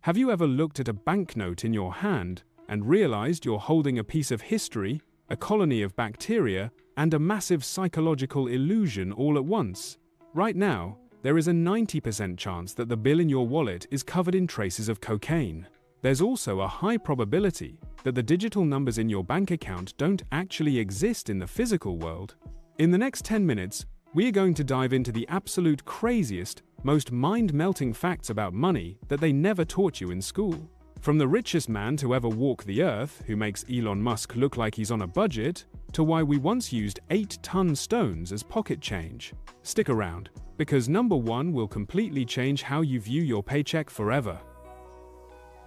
Have you ever looked at a banknote in your hand and realized you're holding a piece of history, a colony of bacteria, and a massive psychological illusion all at once? Right now, there is a 90% chance that the bill in your wallet is covered in traces of cocaine. There's also a high probability that the digital numbers in your bank account don't actually exist in the physical world. In the next 10 minutes, we are going to dive into the absolute craziest, most mind-melting facts about money that they never taught you in school. From the richest man to ever walk the earth, who makes Elon Musk look like he's on a budget, to why we once used 8-ton stones as pocket change. Stick around, because number 1 will completely change how you view your paycheck forever.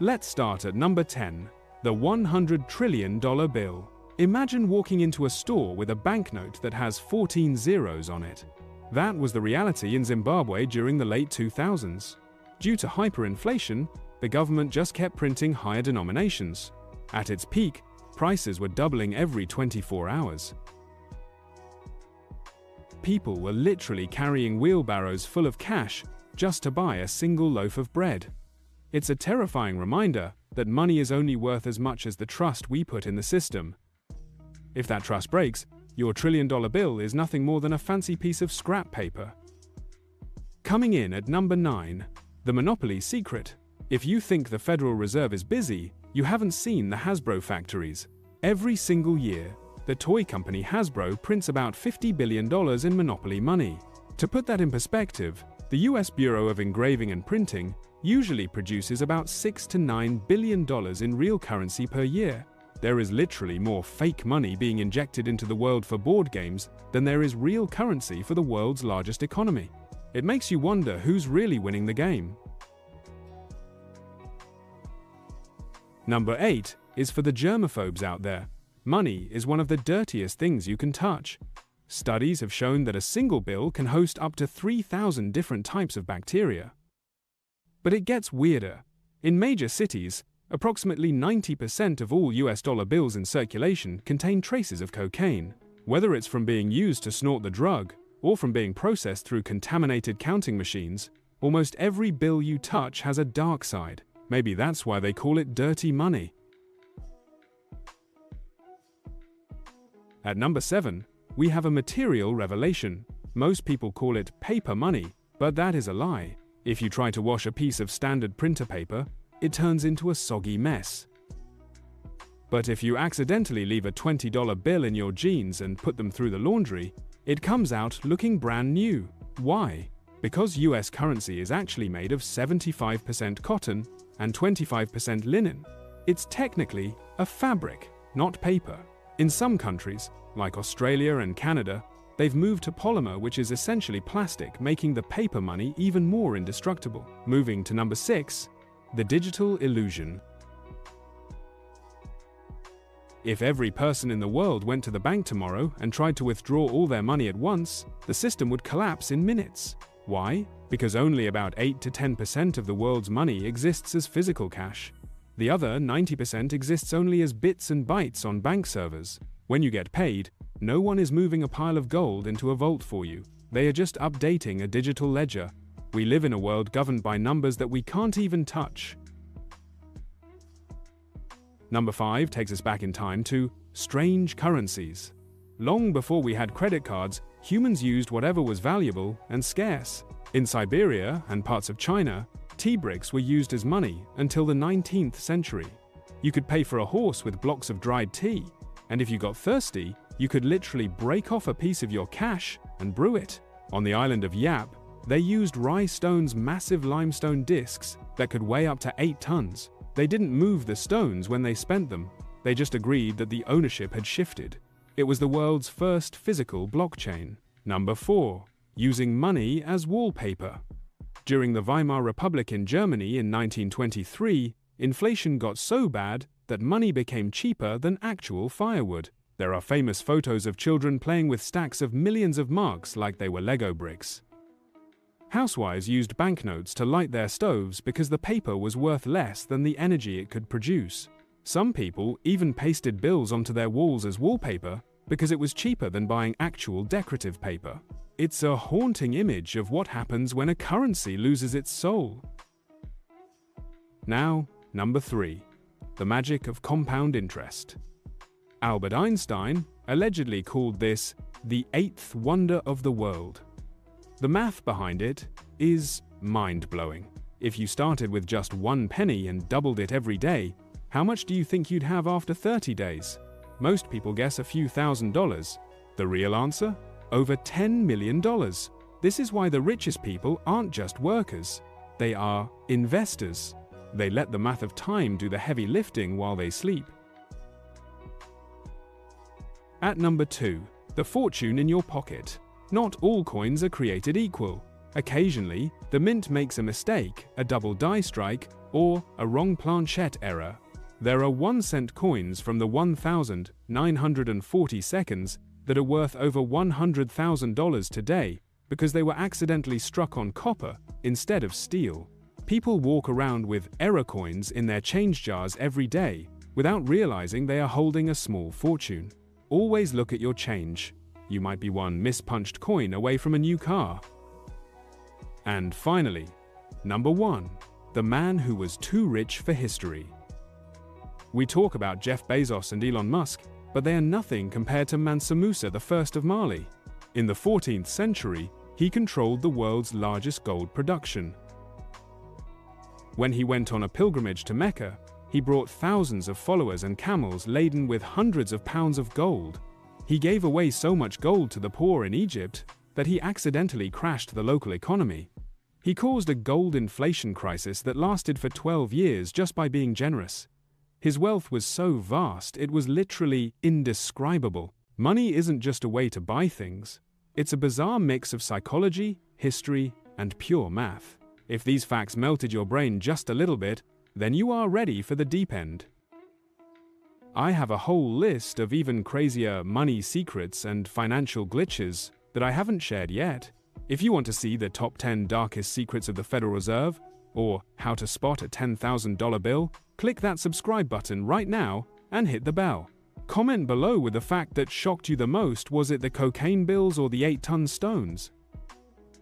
Let's start at number 10, the $100 trillion bill. Imagine walking into a store with a banknote that has 14 zeros on it. That was the reality in Zimbabwe during the late 2000s. Due to hyperinflation, the government just kept printing higher denominations. At its peak, prices were doubling every 24 hours. People were literally carrying wheelbarrows full of cash just to buy a single loaf of bread. It's a terrifying reminder that money is only worth as much as the trust we put in the system. If that trust breaks, your trillion-dollar bill is nothing more than a fancy piece of scrap paper. Coming in at number 9, the monopoly secret. If you think the Federal Reserve is busy, you haven't seen the Hasbro factories. Every single year, the toy company Hasbro prints about $50 billion in monopoly money. To put that in perspective, the US Bureau of Engraving and Printing usually produces about $6 to $9 billion in real currency per year. There is literally more fake money being injected into the world for board games than there is real currency for the world's largest economy. It makes you wonder who's really winning the game. Number 8 is for the germaphobes out there. Money is one of the dirtiest things you can touch. Studies have shown that a single bill can host up to 3,000 different types of bacteria. But it gets weirder. In major cities, approximately 90% of all US dollar bills in circulation contain traces of cocaine. Whether it's from being used to snort the drug, or from being processed through contaminated counting machines, almost every bill you touch has a dark side. Maybe that's why they call it dirty money. At number 7, we have a material revelation. Most people call it paper money, but that is a lie. If you try to wash a piece of standard printer paper, it turns into a soggy mess. But if you accidentally leave a $20 bill in your jeans and put them through the laundry, it comes out looking brand new. Why? Because US currency is actually made of 75% cotton and 25% linen. It's technically a fabric, not paper. In some countries, like Australia and Canada, they've moved to polymer, which is essentially plastic, making the paper money even more indestructible. Moving to number 6, the digital illusion. If every person in the world went to the bank tomorrow and tried to withdraw all their money at once, the system would collapse in minutes. Why? Because only about 8 to 10% of the world's money exists as physical cash. The other 90% exists only as bits and bytes on bank servers. When you get paid, no one is moving a pile of gold into a vault for you. They are just updating a digital ledger. We live in a world governed by numbers that we can't even touch. Number 5 takes us back in time to strange currencies. Long before we had credit cards, humans used whatever was valuable and scarce. In Siberia and parts of China, tea bricks were used as money until the 19th century. You could pay for a horse with blocks of dried tea, and if you got thirsty, you could literally break off a piece of your cash and brew it. On the island of Yap, they used Rye Stone's massive limestone discs that could weigh up to 8 tons. They didn't move the stones when they spent them. They just agreed that the ownership had shifted. It was the world's first physical blockchain. Number 4. Using money as wallpaper. During the Weimar Republic in Germany in 1923, inflation got so bad that money became cheaper than actual firewood. There are famous photos of children playing with stacks of millions of marks like they were Lego bricks. Housewives used banknotes to light their stoves because the paper was worth less than the energy it could produce. Some people even pasted bills onto their walls as wallpaper because it was cheaper than buying actual decorative paper. It's a haunting image of what happens when a currency loses its soul. Now, number 3. The magic of compound interest. Albert Einstein allegedly called this the 8th wonder of the world. The math behind it is mind-blowing. If you started with just 1 penny and doubled it every day, how much do you think you'd have after 30 days? Most people guess a few $1,000s. The real answer? Over $10 million. This is why the richest people aren't just workers. They are investors. They let the math of time do the heavy lifting while they sleep. At number 2, the fortune in your pocket. Not all coins are created equal. Occasionally, the mint makes a mistake, a double die strike, or a wrong planchette error. There are 1-cent coins from the 1,940 seconds that are worth over $100,000 today because they were accidentally struck on copper instead of steel. People walk around with error coins in their change jars every day without realizing they are holding a small fortune. Always look at your change. You might be one mispunched coin away from a new car. And finally, number 1. The man who was too rich for history. We talk about Jeff Bezos and Elon Musk, but they are nothing compared to Mansa Musa, the first of Mali. In the 14th century, he controlled the world's largest gold production. When he went on a pilgrimage to Mecca, he brought thousands of followers and camels laden with hundreds of pounds of gold. He gave away so much gold to the poor in Egypt that he accidentally crashed the local economy. He caused a gold inflation crisis that lasted for 12 years just by being generous. His wealth was so vast, it was literally indescribable. Money isn't just a way to buy things. It's a bizarre mix of psychology, history, and pure math. If these facts melted your brain just a little bit, then you are ready for the deep end. I have a whole list of even crazier money secrets and financial glitches that I haven't shared yet. If you want to see the top 10 darkest secrets of the Federal Reserve, or how to spot a $10,000 bill, click that subscribe button right now and hit the bell. Comment below with the fact that shocked you the most. Was it the cocaine bills or the 8-ton stones?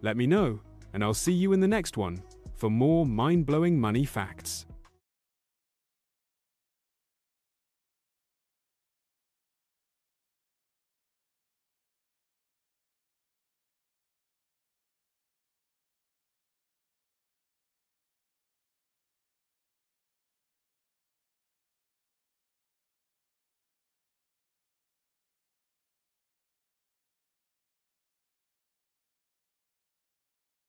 Let me know, and I'll see you in the next one for more mind-blowing money facts.